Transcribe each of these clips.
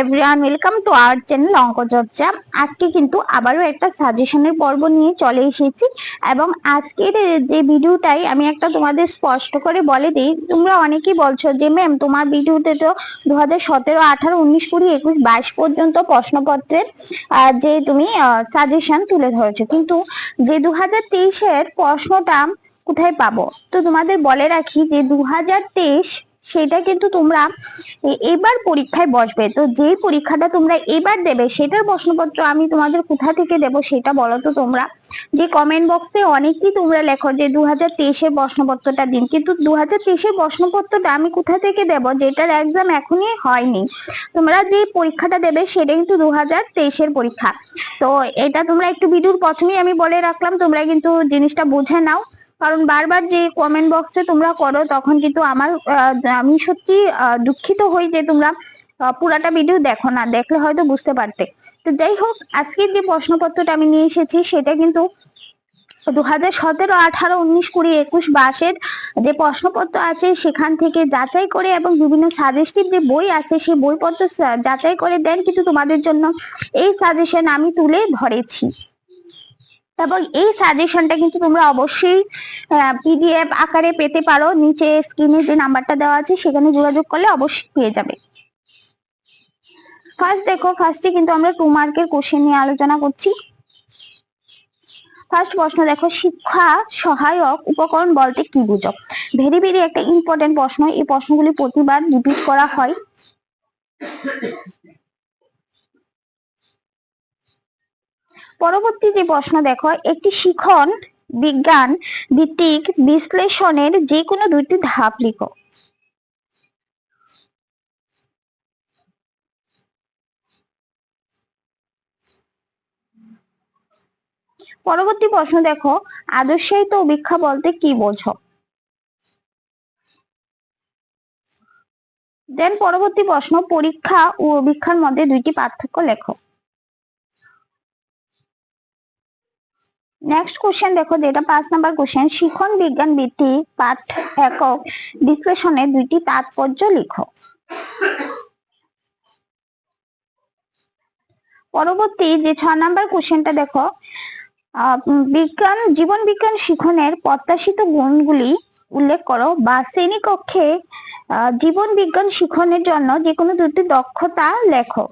Everyone, welcome to our channel অঙ্ক চর্চা। আজকে কিন্তু আবারও একটা সাজেশনের পর্ব নিয়ে চলে এসেছি এবং আজকের যে ভিডিওটাই আমি একটা তোমাদের স্পষ্ট করে বলে দিই। তোমরা অনেকেই বলছো যে ম্যাম তোমার ভিডিওতে তো 2017, 18, 19, 20, 21, 22 পর্যন্ত প্রশ্নপত্রের যে তুমি সাজেশন তুলে ধরেছো, কিন্তু যে 2023-এর প্রশ্নটা কোথায় পাবো? তো তোমাদের বলে রাখি যে 2023 সেটা কিন্তু তোমরা এবার পরীক্ষায় বসবে। তো যেই পরীক্ষাটা তোমরা এবার দেবে সেটার প্রশ্নপত্র আমি তোমাদের কোথা থেকে দেব সেটা বলো তো তোমরা। যে কমেন্ট বক্সে অনেকেই তোমরা লেখো যে 2023-এর প্রশ্নপত্রটা দিন, কিন্তু 2023-এর প্রশ্নপত্রটা আমি কোথা থেকে দেব যেটার এক্সাম এখনই হয়নি। তোমরা যে পরীক্ষাটা দেবে সেটা কিন্তু 2023-এর পরীক্ষা। তো এটা তোমরা একটু ভিডিওর প্রথমেই আমি বলে রাখলাম, তোমরা কিন্তু জিনিসটা বুঝে নাও, কারণ বারবার যে কমেন্ট বক্সে তোমরা করো তখন কিন্তু আমি সত্যি দুঃখিত হই যে তোমরা পুরাটা ভিডিও দেখো না, দেখলে হয়তো বুঝতে পারতে। তো যাই হোক, আজকের যে প্রশ্নপত্রটা আমি নিয়ে এসেছি সেটা কিন্তু 2017, 18, 19, 20, 21, 22-এর যে প্রশ্নপত্র আছে সেখান থেকে যাচাই করে এবং বিভিন্ন সাজেস্টিভ যে বই আছে সেই বইপত্র যাচাই করে দেন কিন্তু তোমাদের জন্য এই সাজেশন আমি তুলে ধরেছি। এবং এই সাজেশনটা কিন্তু তোমরা অবশ্যই পিডিএফ আকারে পেতে পারো। নিচে স্ক্রিনে যে নাম্বারটা দেওয়া আছে সেখানে যোগাযোগ করলে অবশ্যই পেয়ে যাবে। ফার্স্টে কিন্তু আমরা 2 মার্কের কোশ্চেন নিয়ে আলোচনা করছি। ফার্স্ট প্রশ্ন দেখো, শিক্ষা সহায়ক উপকরণ বলতে কি বুঝো? ভেরি একটা ইম্পর্টেন্ট প্রশ্ন। এই প্রশ্নগুলি প্রতিবার রিপিট করা হয়। পরবর্তী যে প্রশ্ন দেখো, একটি শিখন বিজ্ঞান ভিত্তিক বিশ্লেষণের যে কোনো দুইটি ধাপ লিখো। পরবর্তী প্রশ্ন দেখো, আদর্শায়িত অভিক্ষা বলতে কি বোঝো? দেন পরবর্তী প্রশ্ন, পরীক্ষা ও অভিক্ষার মধ্যে দুইটি পার্থক্য লেখো। নেক্সট কোশ্চেন দেখো, যেটা 5 নাম্বার কোশ্চেন, শিখন বিজ্ঞান ভিত্তিক পাঠ একক বিশ্লেষণের দুইটি তাৎপর্য লিখো। পরবর্তী যে 6 নাম্বার কোশ্চেনটা দেখো, জীবন বিজ্ঞান শিখনের প্রত্যাশিত গুণগুলি উল্লেখ করো, বা শ্রেণীকক্ষে জীবন বিজ্ঞান শিখনের জন্য যে কোনো দুটি দক্ষতা লেখো।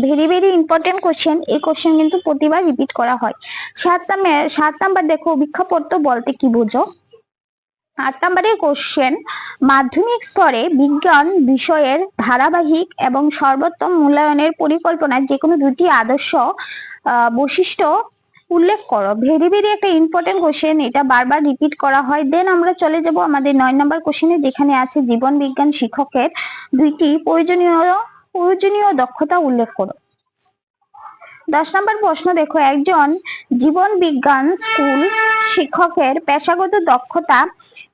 Very important question. এই কোশ্চেন কিন্তু প্রতিবার রিপিট করা হয়। 7 নাম্বার দেখো, অভিক্ষাপত্র বলতে কি বোঝো? 8 নাম্বারের কোশ্চেন, মাধ্যমিক স্তরে বিজ্ঞান বিষয়ের ধারাবাহিক এবং সর্বোত্তম মূল্যায়নের পরিকল্পনার যে কোনো দুটি আদর্শ বৈশিষ্ট্য উল্লেখ করো। ভেরি একটা ইম্পর্টেন্ট কোশ্চেন, এটা বারবার রিপিট করা হয়। দেন আমরা চলে যাব আমাদের 9 নাম্বার কোশ্চেনে, যেখানে আছে জীবন বিজ্ঞান শিক্ষকের দুইটি প্রয়োজনীয় দক্ষতা উল্লেখ করো। 10 নাম্বার প্রশ্ন দেখো, একজন জীবন বিজ্ঞান স্কুল শিক্ষকের পেশাগত দক্ষতা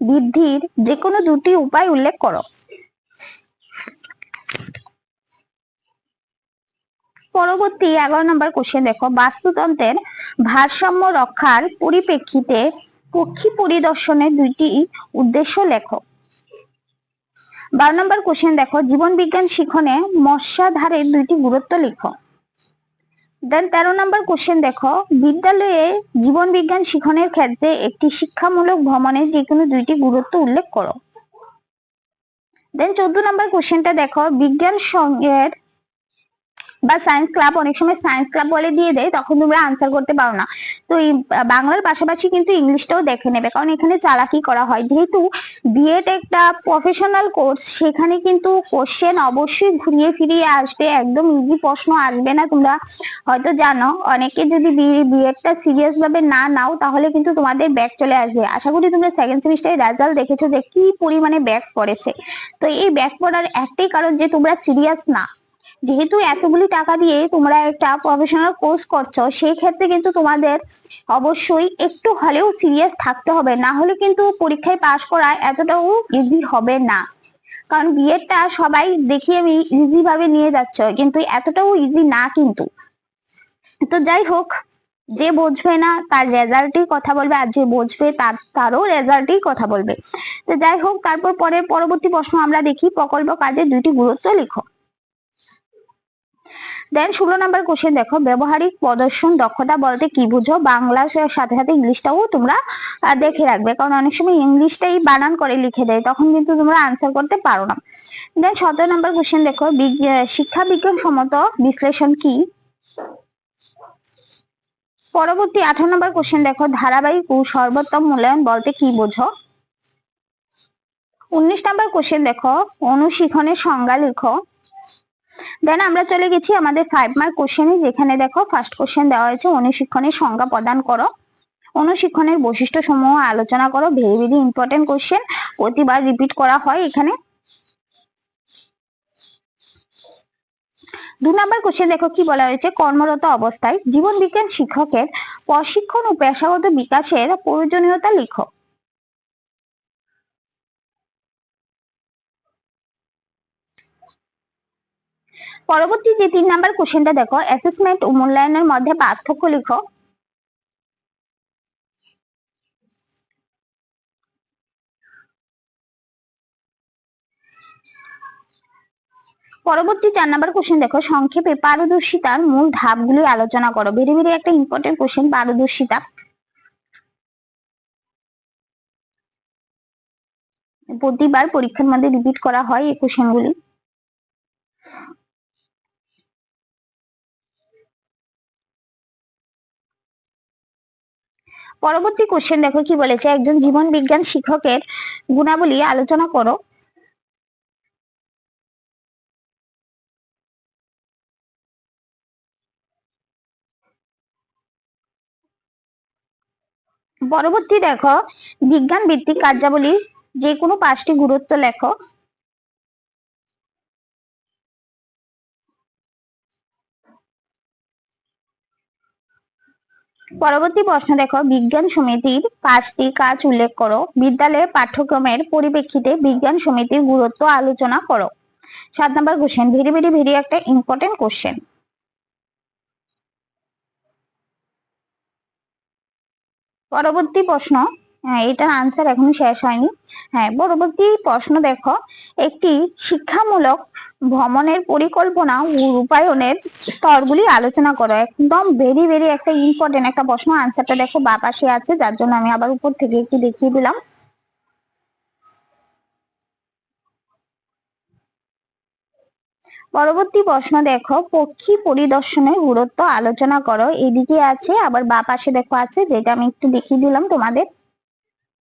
বৃদ্ধির যে কোনো দুটি উপায় উল্লেখ করো। পরবর্তী 11 নম্বর কোশ্চেন দেখো, বাস্তুতন্ত্রের ভারসাম্য রক্ষার পরিপ্রেক্ষিতে পক্ষী পরিদর্শনের দুইটি উদ্দেশ্য লেখো। 12 নম্বর কোশ্চেন দেখো, জীবন বিজ্ঞান শিখনে মৎস্যাধারের দুইটি গুরুত্ব লিখো। দেন 13 নম্বর কোশ্চেন দেখো, বিদ্যালয়ে জীবন বিজ্ঞান শিখনের ক্ষেত্রে একটি শিক্ষামূলক ভ্রমণের যে কোনো দুইটি গুরুত্ব উল্লেখ করো। দেন 14 নম্বর কোশ্চেনটা দেখো, বিজ্ঞান সঙ্গের বা সায়েন্স ক্লাব, অনেক সময় সায়েন্স ক্লাব বলে দিয়ে দেয়, তখন তোমরা আনসার করতে পারো না। তো এই বাংলার পাশাপাশি কিন্তু ইংলিশটাও দেখে নেবে, কারণ এখানে চালাকি করা হয়। যেহেতু বিএড একটা প্রফেশনাল কোর্স, সেখানে কিন্তু কোশ্চেন অবশ্যই ঘুরিয়ে ফিরিয়ে আসবে, একদম ইজি প্রশ্ন আসবে না। তোমরা হয়তো জানো, অনেকে যদি বিএডটা সিরিয়াস ভাবে না নাও তাহলে কিন্তু তোমাদের ব্যাক চলে আসবে। আশা করি তোমরা সেকেন্ড সেমিস্টারের রেজাল্ট দেখেছো যে কি পরিমাণে ব্যাক পড়েছে। তো এই ব্যাক পড়ার একটাই কারণ যে তোমরা সিরিয়াস না। যেহেতু এতগুলি টাকা দিয়ে তোমরা একটা প্রফেশনাল কোর্স করছো, সেই ক্ষেত্রে কিন্তু তোমাদের অবশ্যই একটু হলেও সিরিয়াস থাকতে হবে, না হলে কিন্তু পরীক্ষায় পাশ করা এতটাও ইজি হবে না। কারণ বিএডটা সবাই দেখি আমি ইজি ভাবে নিয়ে যাচ্ছ, কিন্তু এতটাও ইজি না কিন্তু। তো যাই হোক, যে বুঝবে না তার রেজাল্টই কথা বলবে, আর যে বুঝবে তারও রেজাল্টই কথা বলবে। তো যাই হোক, তারপর পরবর্তী প্রশ্ন আমরা দেখি, প্রকল্প কাজের দুইটি গুরুত্ব লিখো। দেন 16 নাম্বার কোশ্চেন দেখো, ব্যবহারিক প্রদর্শন দক্ষতা বলতে কি বুঝো? বাংলার সাথে সাথে ইংলিশটাও তোমরা দেখে রাখবে, কারণ অনেক সময় ইংলিশটাই বানান করে লিখে দেয়, তখন কিন্তু তোমরা আনসার করতে পারো না। দেন 17 নাম্বার কোশ্চেন দেখো, শিক্ষা বিজ্ঞান সম্মত বিশ্লেষণ কি? পরবর্তী 18 নম্বর কোশ্চেন দেখো, ধারাবাহিক ও সর্বোত্তম মূল্যায়ন বলতে কি বোঝো? 19 নম্বর কোশ্চেন দেখো, অনুশীলনের সংজ্ঞা লিখো। দেন আমরা চলে গেছি আমাদের 5 মার্ক কোশ্চেনে, যেখানে দেখো ফার্স্ট কোশ্চেন দেওয়া হয়েছে, অনুশীলনের সংজ্ঞা প্রদান করো। অনুশীলনের বৈশিষ্ট্য সমূহ আলোচনা করো। ভেরি ভেরি ইম্পর্টেন্ট কোশ্চেন, প্রতিবার রিপিট করা হয় এখানে। 2 নম্বর কোশ্চেন দেখো, কি বলা হয়েছে? কর্মরত অবস্থায় জীবন বিজ্ঞান শিক্ষকের প্রশিক্ষণ ও পেশাগত বিকাশের প্রয়োজনীয়তা লিখো। পরবর্তী যে 3 নাম্বার কোশ্চেনটা দেখো, অ্যাসেসমেন্ট ও মূল্যায়নের মধ্যে পার্থক্য লিখো। পরবর্তী 4 নাম্বার কোশ্চেন দেখো, সংক্ষেপে পারদর্শিতার মূল ধাপগুলি আলোচনা করো। ভেরি ভেরি একটা ইম্পর্টেন্ট কোশ্চেন, পারদর্শিতা। প্রতিবার পরীক্ষার মধ্যে রিপিট করা হয় এই কোশ্চেনগুলি। পরবর্তী কোশ্চেন দেখো, কি বলেছে? একজন জীবন বিজ্ঞান শিক্ষকের গুণাবলী আলোচনা করো। পরবর্তী দেখো, বিজ্ঞান ভিত্তিক কার্যাবলী যে কোনো 5টি গুরুত্ব লেখো। পরবর্তী প্রশ্ন দেখো, বিজ্ঞান সমিতির 5টি কাজ উল্লেখ করো। বিদ্যালয়ের পাঠ্যক্রমের পরিপ্রেক্ষিতে বিজ্ঞান সমিতির গুরুত্ব আলোচনা করো। 7 number question, very very very একটা ইম্পর্টেন্ট কোশ্চেন। পরবর্তী প্রশ্ন, এটার আনসার এখনো শেষ হয়নি। হ্যাঁ, পরবর্তী প্রশ্ন দেখো, একটি শিক্ষামূলক ভ্রমণের পরিকল্পনা ও রূপায়ণের স্তরগুলি আলোচনা করো। একদম ভেরি ভেরি একটা ইম্পর্টেন্ট একটা প্রশ্ন। আনসারটা দেখো বা পাশে আছে, যার জন্য আমি আবার উপর থেকে একটু দেখিয়ে দিলাম। পরবর্তী প্রশ্ন দেখো, পক্ষী পরিদর্শনের গুরুত্ব আলোচনা করো। এদিকে আছে, আবার বা পাশে দেখো আছে, যেটা আমি একটু দেখিয়ে দিলাম তোমাদের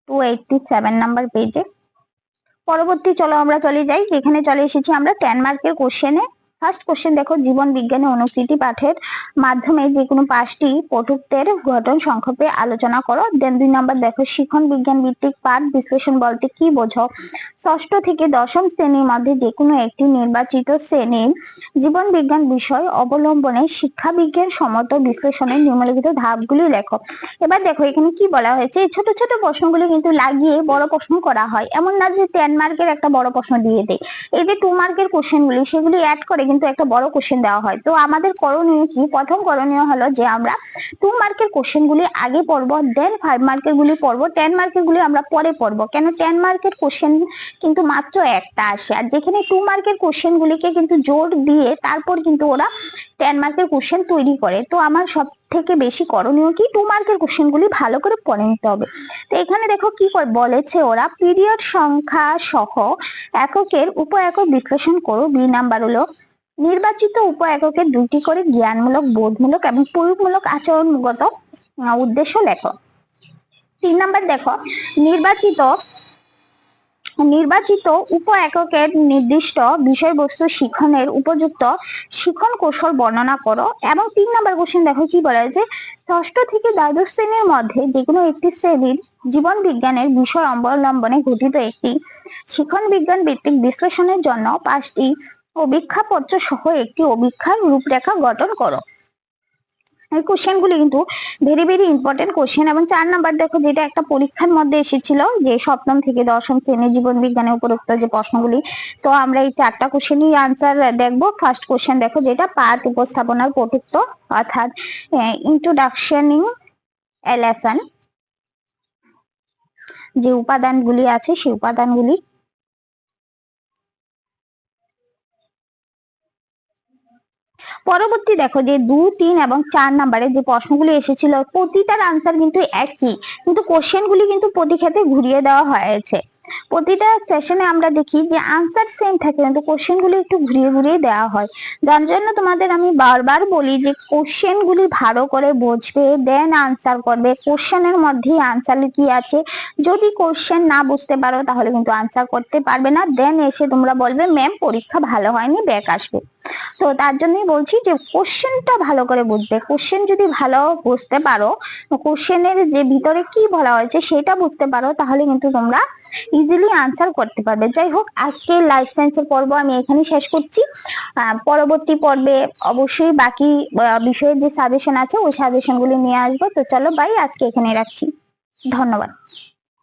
287 নাম্বার পেজে। পরবর্তী চলো আমরা চলে যাই, যেখানে চলে এসেছি আমরা 10 মার্কের কোশ্চেনে। ফার্স্ট কোশ্চেন দেখো, জীবন বিজ্ঞানে অনুকৃতি পাঠের মাধ্যমে যে কোনো 5টি পটুত্বের ঘটন সংক্ষেপে আলোচনা করো। দেন 2 নাম্বার দেখো, শিখন বিজ্ঞান ভিত্তিক পাঠ বিশ্লেষণ বলতে কি বোঝো? ষষ্ঠ থেকে দশম শ্রেণীর মধ্যে যে কোনো একটি নির্বাচিত শ্রেণীর জীবন বিজ্ঞান বিষয় অবলম্বনে শিক্ষা বিজ্ঞান সম্মত বিশ্লেষণের নিম্নলিখিত ধাপগুলি লেখো। এবার দেখো এখানে কি বলা হয়েছে, ছোট ছোট প্রশ্নগুলি কিন্তু লাগিয়ে বড় প্রশ্ন করা হয়, এমন না যে 10 মার্কের একটা বড় প্রশ্ন দিয়ে দেয়। এই যে 2 মার্কের কোশ্চেনগুলি, সেগুলি অ্যাড করে কিন্তু একটা বড় কোশ্চেন দেওয়া হয়। তো আমাদের করণীয় কি? প্রথম করণীয় হলো যে আমরা 2 মার্কের কোশ্চেনগুলি আগে পড়বো, দেন 5 মার্কের গুলি পড়বো, 10 মার্কের গুলি আমরা পরে পড়বো। কেন? 10 মার্কের কোশ্চেন কিন্তু মাত্র একটা আসে, আর যেখানে 2 মার্কের কোশ্চেন গুলিকে কিন্তু জোর দিয়ে তারপর কিন্তু ওরা 10 মার্কের কোশ্চেন তৈরি করে। তো আমার সব থেকে বেশি করণীয় কি? 2 মার্কের কোশ্চেন গুলি ভালো করে পড়ে নিতে হবে। তো এখানে দেখো কি বলেছে ওরা, পিরিয়ড সংখ্যা সহ এককের উপ একক বিশ্লেষণ করো। 2 নাম্বার হলো, নির্বাচিত উপ এককের 2টি করে জ্ঞানমূলক, বোধমূলক এবং প্রয়োগমূলক আচরণগত উদ্দেশ্য লেখো। 3 নাম্বার দেখো, নির্বাচিত উপ এককের নির্দিষ্ট বিষয়বস্তু শিখনের উপযুক্ত শিখন কৌশল বর্ণনা করো। এবং 3 নাম্বার কোশ্চেন দেখো কি বলা হয়েছে, ষষ্ঠ থেকে দ্বাদশ শ্রেণীর মধ্যে যে কোনো একটি শ্রেণীর জীবন বিজ্ঞানের বিষয় অবলম্বনে গঠিত একটি শিখন বিজ্ঞান ভিত্তিক বিশ্লেষণের জন্য 5টি অভিক্ষাপত্র সহ একটি অভিক্ষার রূপরেখা গঠন করো। এই কোশ্চেন গুলি কিন্তু ভেরি ভেরি ইম্পর্টেন্ট কোশ্চেন। এবং 4 নাম্বার দেখো, যেটা একটা পরীক্ষার মধ্যে এসেছিল, যে সপ্তম থেকে দশম শ্রেণীর জীবন বিজ্ঞানের উপরোক্ত যে প্রশ্নগুলি, তো আমরা এই 4টা কোশ্চেনই আনসার দেখবো। ফার্স্ট কোশ্চেন দেখো, যেটা পাঠ উপস্থাপনার পটুত্ব, অর্থাৎ ইন্ট্রোডাকশনিং এ লেসন, যে উপাদানগুলি আছে সেই উপাদানগুলি। পরবর্তী দেখো যে 2, 3 এবং 4 নাম্বারে যে প্রশ্নগুলি এসেছিল প্রতিটার আনসার কিন্তু একই, কিন্তু কোশ্চেনগুলি কিন্তু প্রতি ক্ষেত্রে ঘুরিয়ে দেওয়া হয়েছে। প্রতিটা সেশনে আমরা দেখি যে আনসার সেম থাকে কিন্তু কোশ্চেন গুলি একটু ঘুরিয়ে ঘুরিয়ে দেওয়া হয়। যার জন্য তোমাদের আমি বারবার বলি যে কোশ্চেন গুলি ভালো করে বুঝবে, দেন আনসার করবে। কোশ্চেনের মধ্যেই আনসার কি আছে, যদি কোশ্চেন না বুঝতে পারো তাহলে কিন্তু আনসার করতে পারবে না, দেন এসে তোমরা বলবে ম্যাম পরীক্ষা ভালো হয়নি, ব্যাক আসবে। তো তার জন্যই বলছি যে কোশ্চেনটা ভালো করে বুঝবে। কোশ্চেন যদি ভালো বুঝতে পারো, কোশ্চেনের যে ভিতরে কি বলা হয়েছে সেটা বুঝতে পারো, তাহলে কিন্তু তোমরা ইজিলি আনসার করতে পারবে। যাই হোক, আজকে লাইফ সায়েন্সের পর্ব আমি এখানেই শেষ করছি। পরবর্তী পর্বে অবশ্যই বাকি বিষয়ের যে সাজেশন আছে ওই সাজেশন গুলি নিয়ে আসবো। তো চলো বাই, আজকে এখানে রাখছি। ধন্যবাদ।